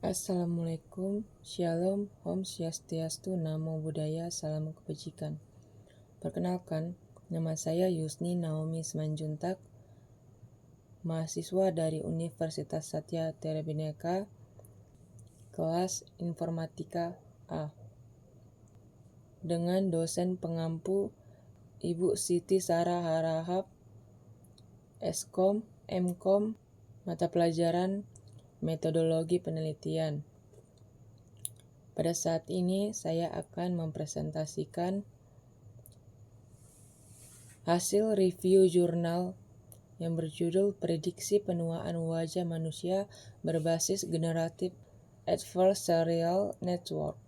Assalamualaikum, Shalom, Om Swastiastu, Namo Buddhaya, Salam Kebajikan. Perkenalkan, nama saya Yusni Naomi Simanjuntak, mahasiswa dari Universitas Satya Bhinneka, kelas Informatika A, dengan dosen pengampu Ibu Siti Sarah Harahap, Skom, Mkom, mata pelajaran Metodologi Penelitian. Pada saat ini saya akan mempresentasikan hasil review jurnal yang berjudul Prediksi Penuaan Wajah Manusia Berbasis Generative Adversarial Network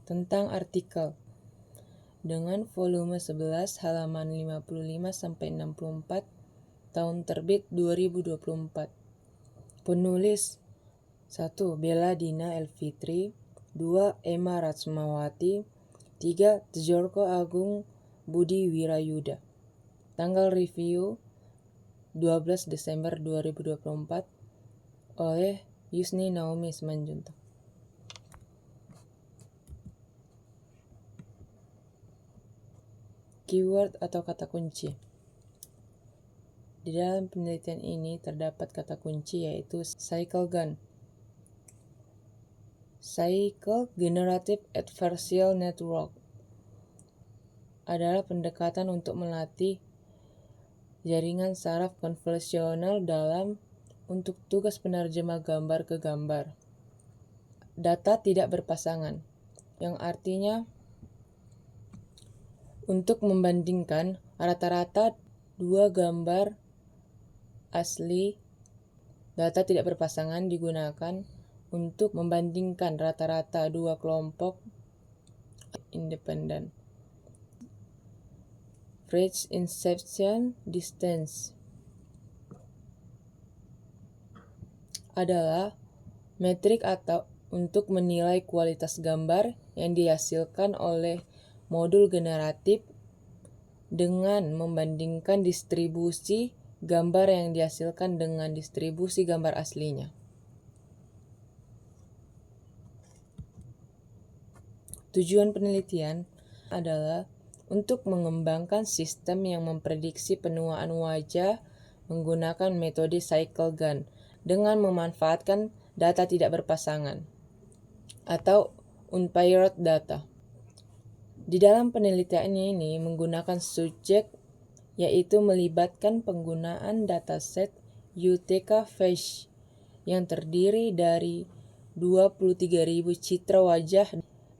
tentang artikel dengan volume 11 halaman 55-64 tahun terbit 2024. Penulis 1. Bella Dina Elfitri, 2. Emma Ratsmawati, 3. Tjorko Agung Budi Wirayuda. Tanggal review 12 Desember 2024 oleh Yusni Naomi Simanjuntak. Keyword atau kata kunci. Di dalam penelitian ini terdapat kata kunci yaitu cycle GAN. Cycle Generative Adversarial Network adalah pendekatan untuk melatih jaringan saraf konvolusional untuk tugas penerjemah gambar ke gambar. Data tidak berpasangan, yang artinya untuk membandingkan rata-rata dua gambar asli, data tidak berpasangan digunakan untuk membandingkan rata-rata dua kelompok independen. Phase inception distance adalah metrik atau untuk menilai kualitas gambar yang dihasilkan oleh modul generatif dengan membandingkan distribusi gambar yang dihasilkan dengan distribusi gambar aslinya. Tujuan penelitian adalah untuk mengembangkan sistem yang memprediksi penuaan wajah menggunakan metode cycle GAN dengan memanfaatkan data tidak berpasangan atau unpaired data. Di dalam penelitian ini menggunakan subjek yaitu melibatkan penggunaan dataset UTK-FACE yang terdiri dari 23.000 citra wajah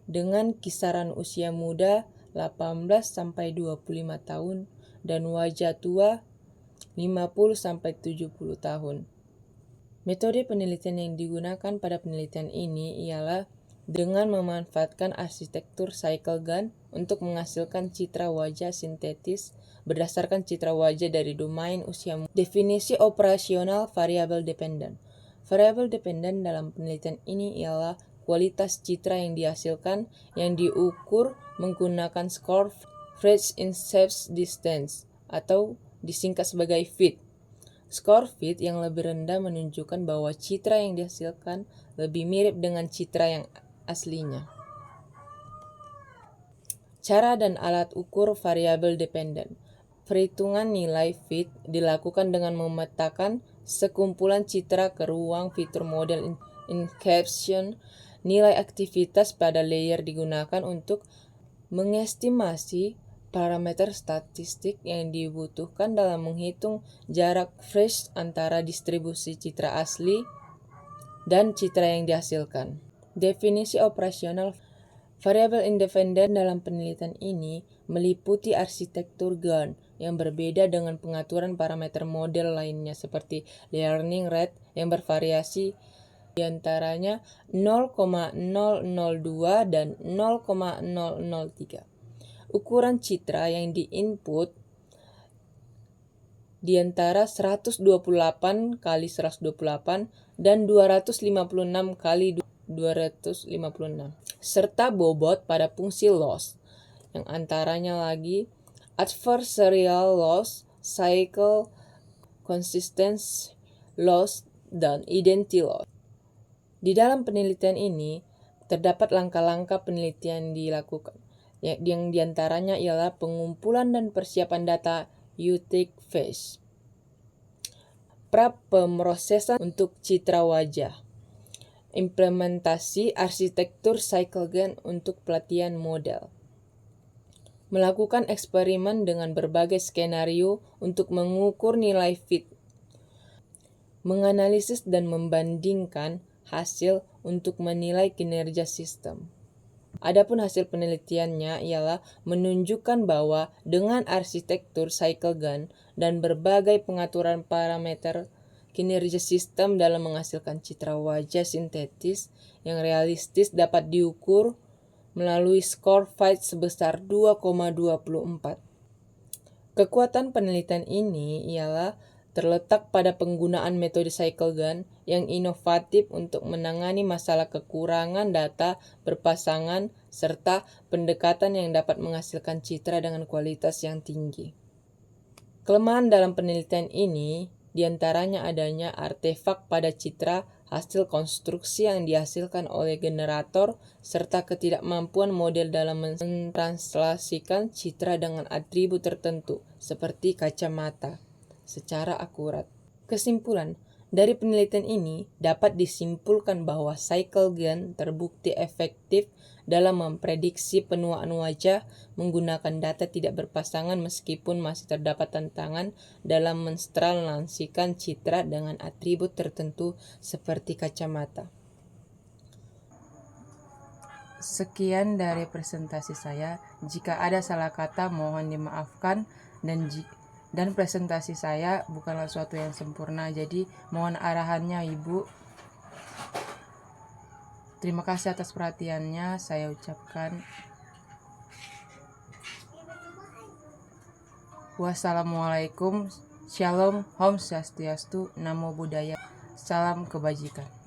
dengan kisaran usia muda 18-25 tahun dan wajah tua 50-70 tahun. Metode penelitian yang digunakan pada penelitian ini ialah dengan memanfaatkan arsitektur cycle GAN untuk menghasilkan citra wajah sintetis berdasarkan citra wajah dari domain usia muda. Definisi operasional variabel dependen. Variabel dependen dalam penelitian ini ialah kualitas citra yang dihasilkan yang diukur menggunakan skor Phase inception distance atau disingkat sebagai FIT. Skor FIT yang lebih rendah menunjukkan bahwa citra yang dihasilkan lebih mirip dengan citra yang aslinya. Cara dan alat ukur variabel dependen. Perhitungan nilai FIT dilakukan dengan memetakan sekumpulan citra ke ruang fitur model inception. Nilai aktivitas pada layer digunakan untuk mengestimasi parameter statistik yang dibutuhkan dalam menghitung jarak phase antara distribusi citra asli dan citra yang dihasilkan. Definisi operasional variabel independen dalam penelitian ini meliputi arsitektur GAN yang berbeda dengan pengaturan parameter model lainnya seperti learning rate yang bervariasi di antaranya 0,002 dan 0,003. Ukuran citra yang diinput di antara 128 kali 128 dan 256 kali 256 serta bobot pada fungsi loss yang antaranya lagi adversarial loss, cycle consistency loss, dan identity loss. Di dalam penelitian ini, terdapat langkah-langkah penelitian dilakukan, yang diantaranya ialah pengumpulan dan persiapan data Utic Phase, pemrosesan untuk citra wajah, implementasi arsitektur CycleGAN untuk pelatihan model, melakukan eksperimen dengan berbagai skenario untuk mengukur nilai fit, menganalisis dan membandingkan hasil untuk menilai kinerja sistem. Adapun hasil penelitiannya ialah menunjukkan bahwa dengan arsitektur CycleGAN dan berbagai pengaturan parameter, kinerja sistem dalam menghasilkan citra wajah sintetis yang realistis dapat diukur melalui skor FITE sebesar 2,24. Kekuatan penelitian ini ialah terletak pada penggunaan metode CycleGAN yang inovatif untuk menangani masalah kekurangan data berpasangan serta pendekatan yang dapat menghasilkan citra dengan kualitas yang tinggi. Kelemahan dalam penelitian ini diantaranya adanya artefak pada citra hasil konstruksi yang dihasilkan oleh generator serta ketidakmampuan model dalam mentranslasikan citra dengan atribut tertentu seperti kacamata secara akurat. Kesimpulan, dari penelitian ini dapat disimpulkan bahwa CycleGAN terbukti efektif dalam memprediksi penuaan wajah menggunakan data tidak berpasangan meskipun masih terdapat tantangan dalam mentranslasikan citra dengan atribut tertentu seperti kacamata. Sekian dari presentasi saya. Jika ada salah kata mohon dimaafkan, dan presentasi saya bukanlah suatu yang sempurna, jadi mohon arahannya Ibu. Terima kasih atas perhatiannya saya ucapkan. Wassalamualaikum, Shalom, Om Swastiastu, Namo Buddhaya, salam kebajikan.